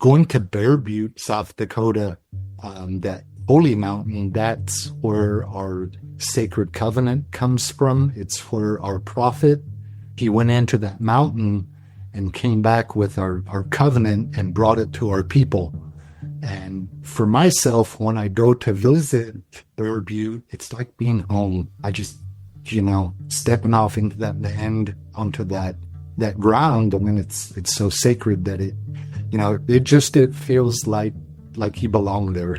going to Bear Butte, South Dakota, that holy mountain, that's where our sacred covenant comes from. It's where our prophet, he went into that mountain and came back with our covenant and brought it to our people. And for myself, when I go to visit Bear Butte, it's like being home. I just, stepping off into that land, onto that ground. I mean, it's so sacred that it feels like you belong there.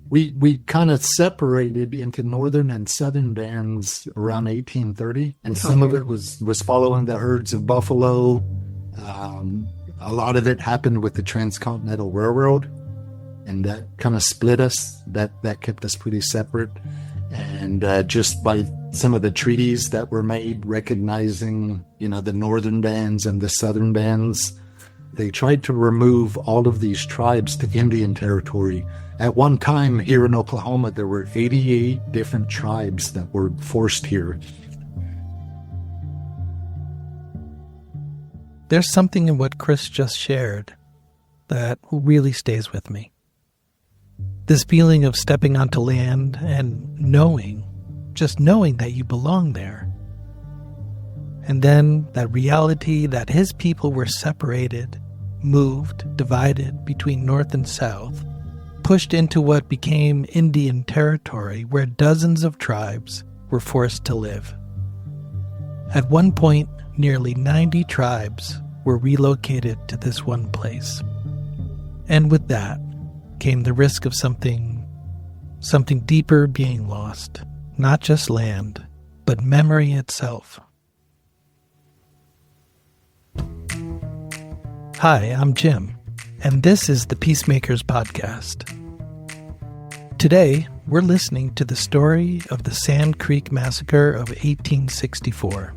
We kind of separated into northern and southern bands around 1830, and some of it was following the herds of buffalo. A lot of it happened with the Transcontinental Railroad, and that kind of split us. That kept us pretty separate. And just by some of the treaties that were made, recognizing, the northern bands and the southern bands, they tried to remove all of these tribes to Indian territory. At one time here in Oklahoma, there were 88 different tribes that were forced here. There's something in what Chris just shared that really stays with me. This feeling of stepping onto land and just knowing that you belong there. And then that reality that his people were separated, moved, divided between North and South, pushed into what became Indian territory where dozens of tribes were forced to live. At one point, nearly 90 tribes were relocated to this one place. And with that came the risk of something deeper being lost, not just land, but memory itself. Hi, I'm Jim, and this is the Peacemakers Podcast. Today, we're listening to the story of the Sand Creek Massacre of 1864.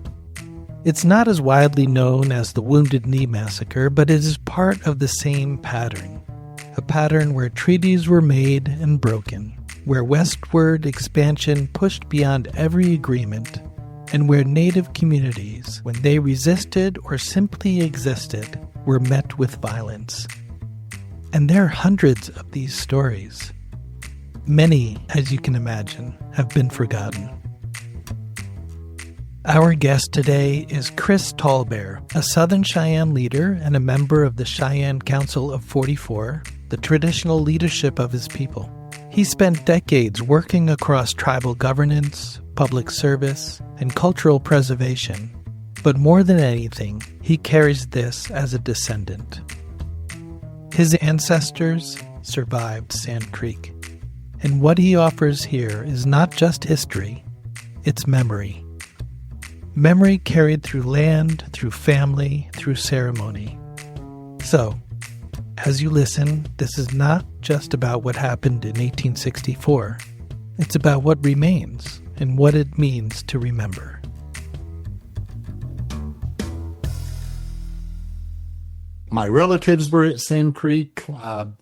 It's not as widely known as the Wounded Knee Massacre, but it is part of the same pattern. A pattern where treaties were made and broken, where westward expansion pushed beyond every agreement, and where Native communities, when they resisted or simply existed, were met with violence. And there are hundreds of these stories. Many, as you can imagine, have been forgotten. Our guest today is Chris Tallbear, a Southern Cheyenne leader and a member of the Cheyenne Council of 44, the traditional leadership of his people. He spent decades working across tribal governance, public service, and cultural preservation. But more than anything, he carries this as a descendant. His ancestors survived Sand Creek. And what he offers here is not just history, it's memory. Memory carried through land, through family, through ceremony. So, as you listen, this is not just about what happened in 1864. It's about what remains and what it means to remember. My relatives were at Sand Creek.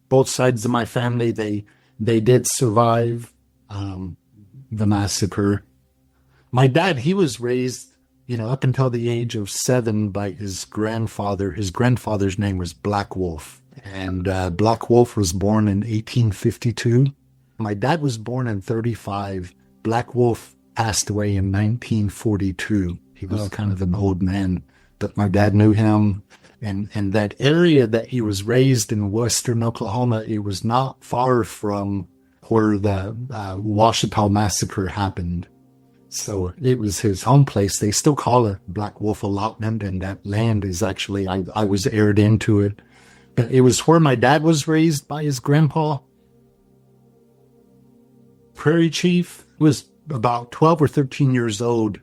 Both sides of my family, they did survive the massacre. My dad, he was raised, up until the age of 7 by his grandfather. His grandfather's name was Black Wolf. And Black Wolf was born in 1852. My dad was born in 35. Black Wolf passed away in 1942. He was kind of an old man, but my dad knew him. And that area that he was raised in western Oklahoma, it was not far from where the Ouachita Massacre happened. So it was his home place. They still call it Black Wolf Allotment, and that land is actually, I was heired into it. But it was where my dad was raised by his grandpa. Prairie Chief was about 12 or 13 years old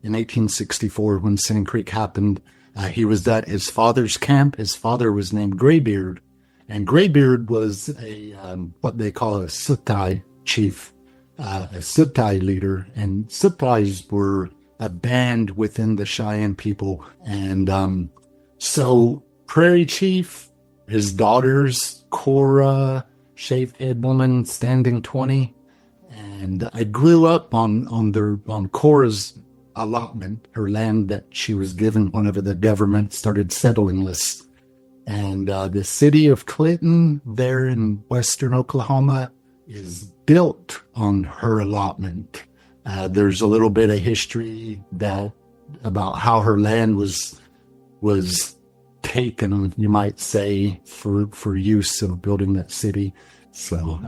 in 1864 when Sand Creek happened. He was at his father's camp. His father was named Graybeard, and Graybeard was what they call a Sutai chief, a Sutai leader. And Sutais were a band within the Cheyenne people. And so Prairie Chief, his daughters, Cora, shaved head woman, standing 20, and I grew up on Cora's allotment, her land that she was given whenever the government started settling this And the city of Clinton there in western Oklahoma is built on her allotment. There's a little bit of history about how her land was taken, you might say, for use of building that city. So,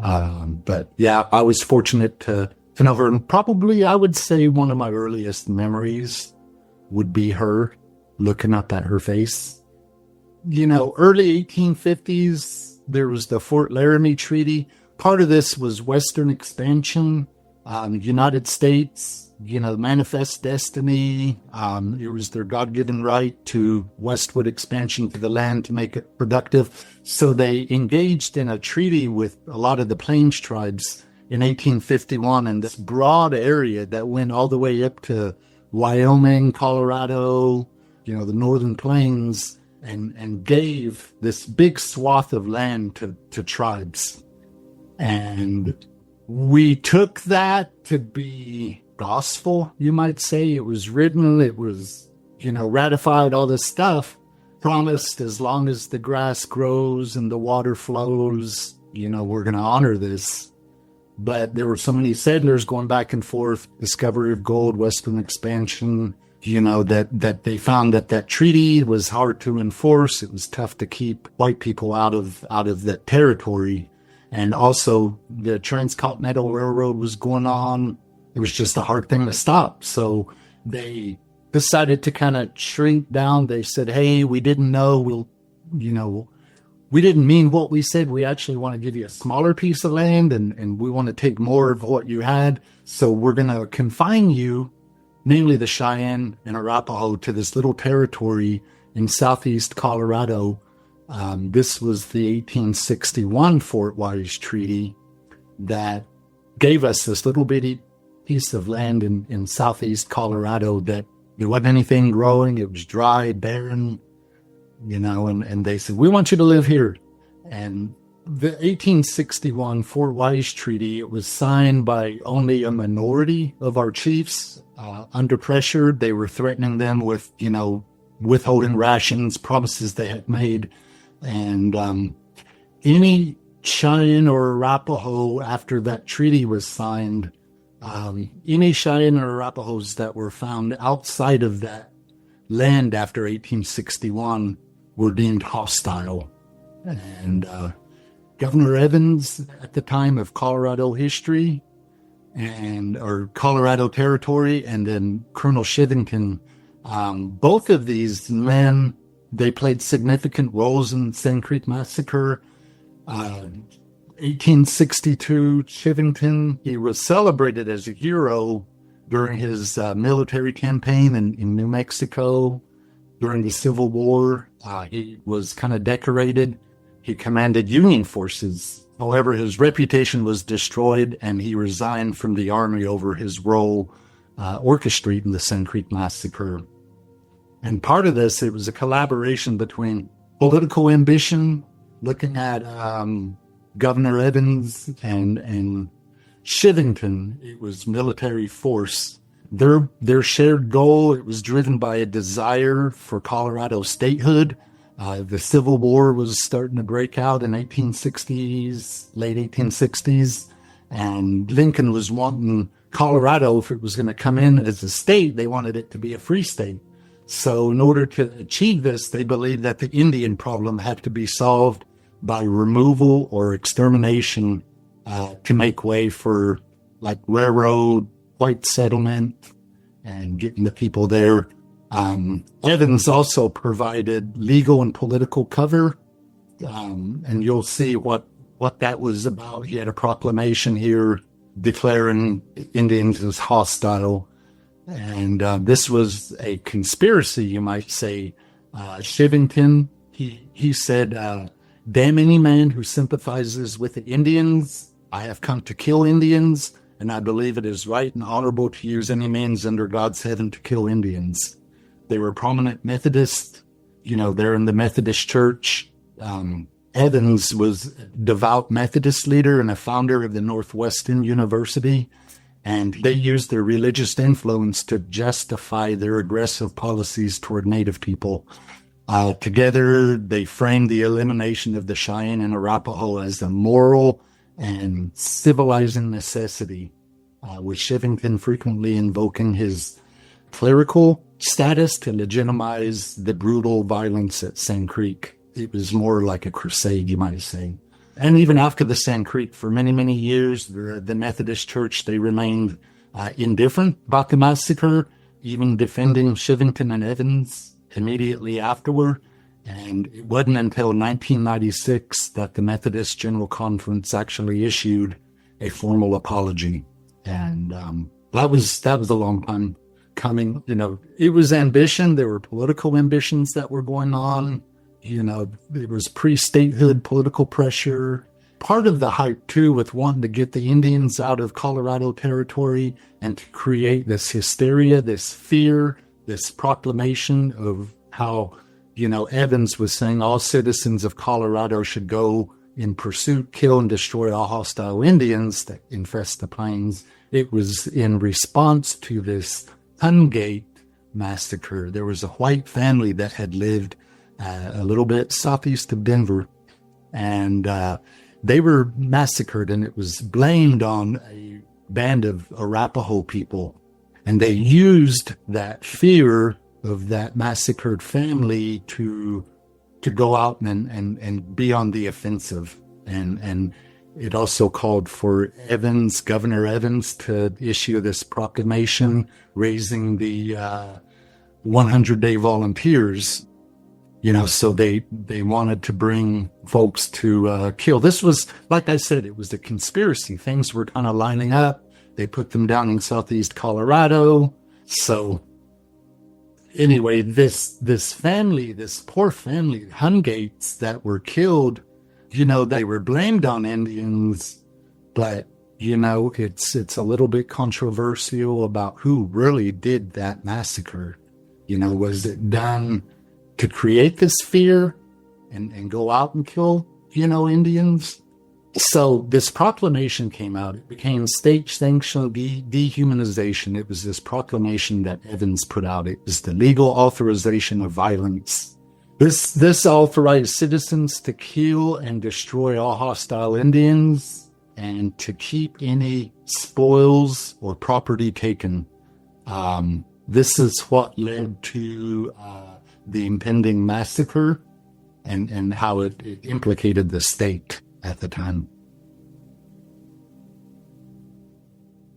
but yeah, I was fortunate to know her, and probably I would say one of my earliest memories would be her, looking up at her face. Early 1850s, there was the Fort Laramie Treaty. Part of this was Western expansion, United States, manifest destiny. It was their God-given right to westward expansion to the land to make it productive. So they engaged in a treaty with a lot of the Plains tribes in 1851 in this broad area that went all the way up to Wyoming, Colorado, the Northern Plains, and gave this big swath of land to tribes. And we took that to be gospel, you might say. It was written, it was, ratified, all this stuff, promised as long as the grass grows and the water flows, we're going to honor this. But there were so many settlers going back and forth, discovery of gold, western expansion, that they found that treaty was hard to enforce. It was tough to keep white people out of that territory. And also the Transcontinental Railroad was going on. It was just a hard thing to stop. So they decided to kind of shrink down. They said, hey, we didn't know. We didn't mean what we said. We actually want to give you a smaller piece of land, and we want to take more of what you had. So we're going to confine you, namely the Cheyenne and Arapaho, to this little territory in southeast Colorado. This was the 1861 Fort Wise Treaty that gave us this little bitty piece of land in southeast Colorado that there wasn't anything growing. It was dry, barren, and they said, we want you to live here. And the 1861 Fort Wise Treaty, it was signed by only a minority of our chiefs. Under pressure, they were threatening them with, withholding rations, promises they had made. And any Cheyenne or Arapaho, after that treaty was signed, any Cheyenne or Arapahos that were found outside of that land after 1861 were deemed hostile. And Governor Evans, at the time of Colorado history, or Colorado territory, and then Colonel Shivington, both of these men, they played significant roles in the Sand Creek Massacre. 1862, Shivington, he was celebrated as a hero during his military campaign in New Mexico during the Civil War. He was kind of decorated. He commanded Union forces. However, his reputation was destroyed, and he resigned from the Army over his role orchestrating the Sand Creek Massacre. And part of this, it was a collaboration between political ambition, looking at Governor Evans and Shivington. It was military force. Their shared goal, it was driven by a desire for Colorado statehood. The Civil War was starting to break out in 1860s, late 1860s, and Lincoln was wanting Colorado, if it was going to come in as a state, they wanted it to be a free state. So in order to achieve this, they believed that the Indian problem had to be solved by removal or extermination to make way for like railroad, white settlement, and getting the people there. Evans also provided legal and political cover, and you'll see what that was about. He had a proclamation here declaring Indians as hostile. And this was a conspiracy, you might say. Shivington, he said, damn any man who sympathizes with the Indians. I have come to kill Indians, and I believe it is right and honorable to use any means under God's heaven to kill Indians. They were prominent Methodists. They're in the Methodist Church. Evans was a devout Methodist leader and a founder of the Northwestern University. And they used their religious influence to justify their aggressive policies toward Native people. Together, they framed the elimination of the Cheyenne and Arapaho as a moral and civilizing necessity, with Shivington frequently invoking his clerical status to legitimize the brutal violence at Sand Creek. It was more like a crusade, you might say. And even after the Sand Creek, for many, many years, the Methodist Church, they remained indifferent about the massacre, even defending Shivington and Evans immediately afterward. And it wasn't until 1996 that the Methodist General Conference actually issued a formal apology. And that was a long time coming. It was ambition. There were political ambitions that were going on. There was pre-statehood political pressure. Part of the hype, too, with wanting to get the Indians out of Colorado territory and to create this hysteria, this fear, this proclamation of how, Evans was saying all citizens of Colorado should go in pursuit, kill, and destroy all hostile Indians that infest the plains. It was in response to this Hungate massacre. There was a white family that had lived a little bit southeast of Denver, and they were massacred, and it was blamed on a band of Arapaho people. And they used that fear of that massacred family to go out and be on the offensive. And it also called for Governor Evans, to issue this proclamation raising the 100-day volunteers. So they wanted to bring folks to kill. This was, like I said, it was a conspiracy. Things were kind of lining up. They put them down in southeast Colorado. So anyway, this family, this poor family, Hungates that were killed, they were blamed on Indians, but, it's a little bit controversial about who really did that massacre. Was it done to create this fear and go out and kill, Indians? So this proclamation came out. It became state-sanctioned dehumanization. It was this proclamation that Evans put out. It was the legal authorization of violence. This authorized citizens to kill and destroy all hostile Indians and to keep any spoils or property taken. This is what led to the impending massacre and how it implicated the state at the time.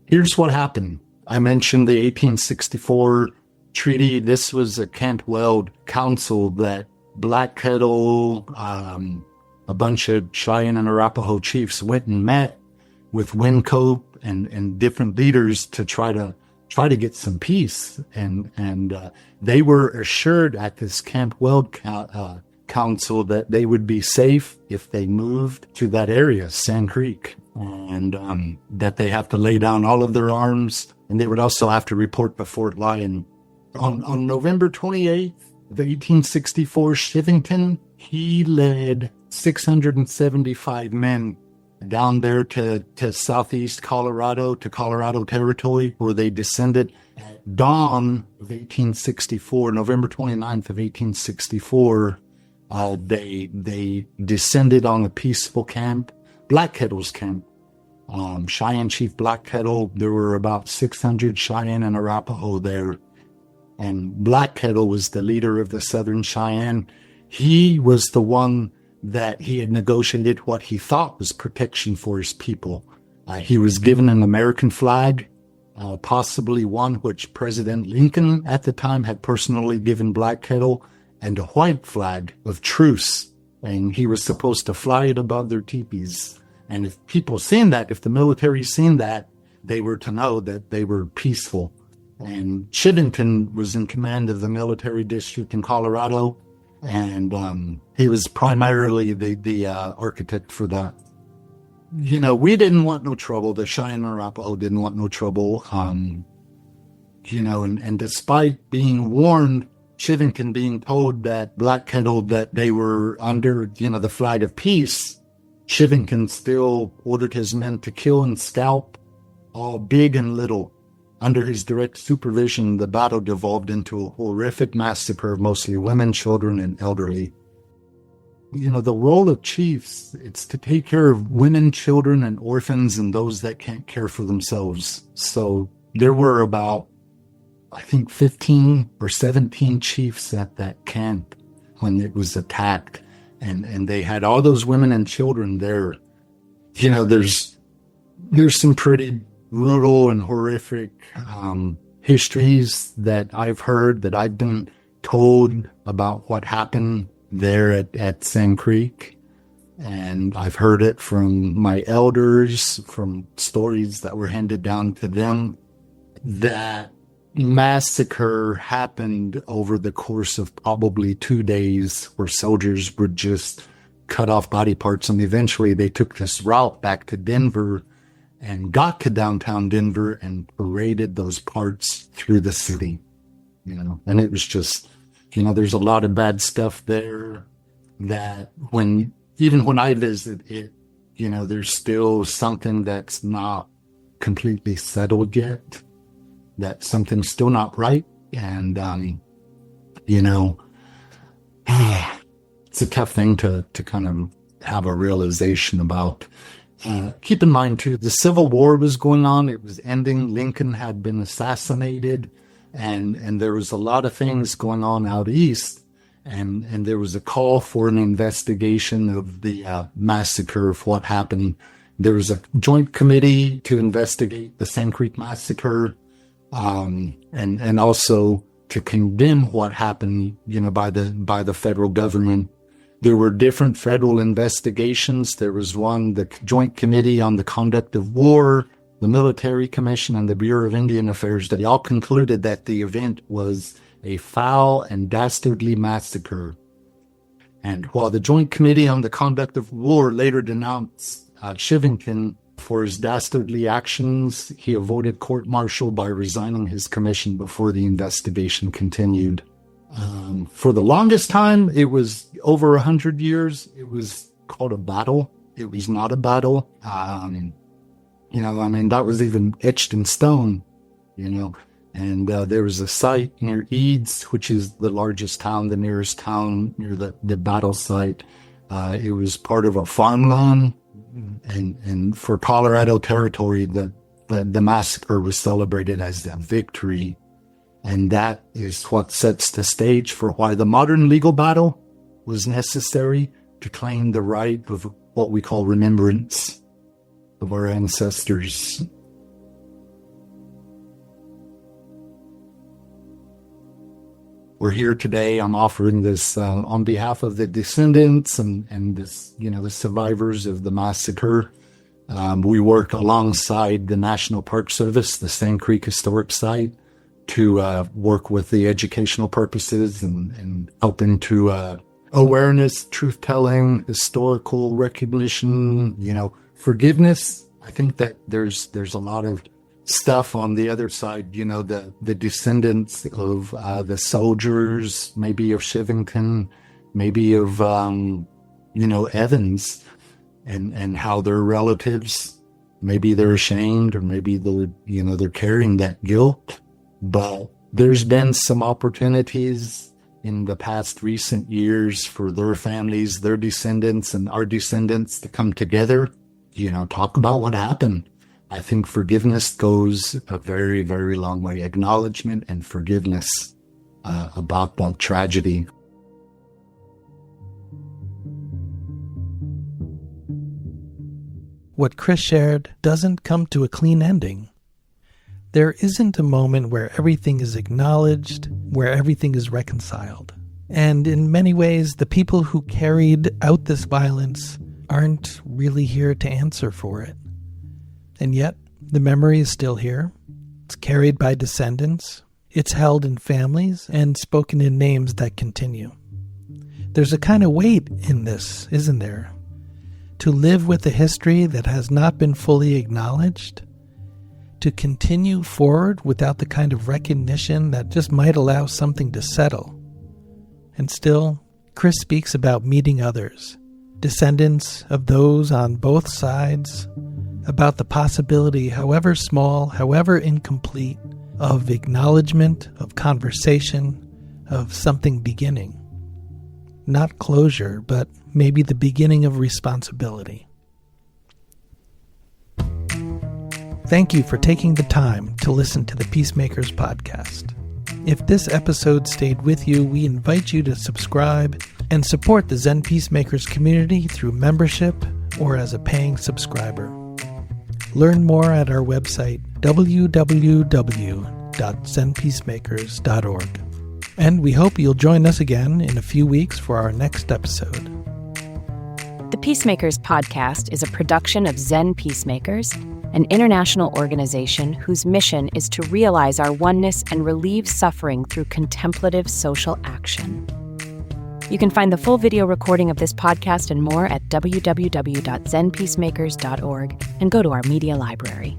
Here's what happened. I mentioned the 1864 treaty. This was a Camp Weld council that Black Kettle, a bunch of Cheyenne and Arapaho chiefs went and met with Wynkoop and different leaders to try to get some peace. And they were assured at this Camp Weld council that they would be safe if they moved to that area, Sand Creek, and that they have to lay down all of their arms, and they would also have to report before Lyon. On November 28th of 1864, Shivington, he led 675 men down there to southeast Colorado, to Colorado Territory, where they descended at dawn of 1864, November 29th of 1864. They descended on a peaceful camp, Black Kettle's camp. Cheyenne Chief Black Kettle, there were about 600 Cheyenne and Arapaho there. And Black Kettle was the leader of the Southern Cheyenne. He was the one that he had negotiated what he thought was protection for his people. He was given an American flag, possibly one which President Lincoln at the time had personally given Black Kettle, and a white flag of truce, and he was supposed to fly it above their teepees. And if people seen that, if the military seen that, they were to know that they were peaceful. And Shivington was in command of the military district in Colorado, and he was primarily the architect for that. We didn't want no trouble. The Cheyenne and Arapaho didn't want no trouble. And despite being warned, Shivington being told that Black Kettle, that they were under, the flag of peace, Shivington still ordered his men to kill and scalp all big and little. Under his direct supervision, the battle devolved into a horrific massacre of mostly women, children, and elderly. The role of chiefs, it's to take care of women, children, and orphans and those that can't care for themselves. So there were about, I think, 15 or 17 chiefs at that camp when it was attacked. And they had all those women and children there. There's some pretty brutal and horrific histories that I've heard, that I've been told about what happened there at Sand Creek. And I've heard it from my elders, from stories that were handed down to them. That massacre happened over the course of probably 2 days, where soldiers would just cut off body parts, and eventually they took this route back to Denver and got to downtown Denver and paraded those parts through the city. And it was just, there's a lot of bad stuff there that even when I visit it, there's still something that's not completely settled yet, that something's still not right. And, it's a tough thing to kind of have a realization about. Keep in mind, too, the Civil War was going on. It was ending. Lincoln had been assassinated, and there was a lot of things going on out east. And there was a call for an investigation of the massacre, of what happened. There was a joint committee to investigate the Sand Creek Massacre, and also to condemn what happened, by the federal government. There were different federal investigations. There was one, the Joint Committee on the Conduct of War, the Military Commission, and the Bureau of Indian Affairs, that all concluded that the event was a foul and dastardly massacre. And while the Joint Committee on the Conduct of War later denounced Chivington for his dastardly actions, he avoided court-martial by resigning his commission before the investigation continued. For the longest time, it was over 100 years, it was called a battle. It was not a battle. That was even etched in stone, And there was a site near Eads, which is the largest town, the nearest town near the battle site. It was part of a farmland, and for Colorado Territory, the massacre was celebrated as a victory. And that is what sets the stage for why the modern legal battle was necessary to claim the right of what we call remembrance of our ancestors. We're here today. I'm offering this on behalf of the descendants and this, the survivors of the massacre. We work alongside the National Park Service, the Sand Creek Historic Site, to work with the educational purposes and helping to awareness, truth-telling, historical recognition, forgiveness. I think that there's a lot of stuff on the other side, the descendants of the soldiers, maybe of Chivington, maybe of, Evans, and how their relatives, maybe they're ashamed, or maybe they're carrying that guilt. But there's been some opportunities in the past recent years for their families, their descendants, and our descendants to come together, talk about what happened. I think forgiveness goes a very, very long way. Acknowledgement and forgiveness about that tragedy. What Chris shared doesn't come to a clean ending. There isn't a moment where everything is acknowledged, where everything is reconciled. And in many ways, the people who carried out this violence aren't really here to answer for it. And yet, the memory is still here. It's carried by descendants. It's held in families and spoken in names that continue. There's a kind of weight in this, isn't there? To live with a history that has not been fully acknowledged, to continue forward without the kind of recognition that just might allow something to settle. And still, Chris speaks about meeting others, descendants of those on both sides, about the possibility, however small, however incomplete, of acknowledgment, of conversation, of something beginning. Not closure, but maybe the beginning of responsibility. Thank you for taking the time to listen to the Peacemakers Podcast. If this episode stayed with you, we invite you to subscribe and support the Zen Peacemakers community through membership or as a paying subscriber. Learn more at our website, www.zenpeacemakers.org. And we hope you'll join us again in a few weeks for our next episode. The Peacemakers Podcast is a production of Zen Peacemakers, an international organization whose mission is to realize our oneness and relieve suffering through contemplative social action. You can find the full video recording of this podcast and more at www.zenpeacemakers.org and go to our media library.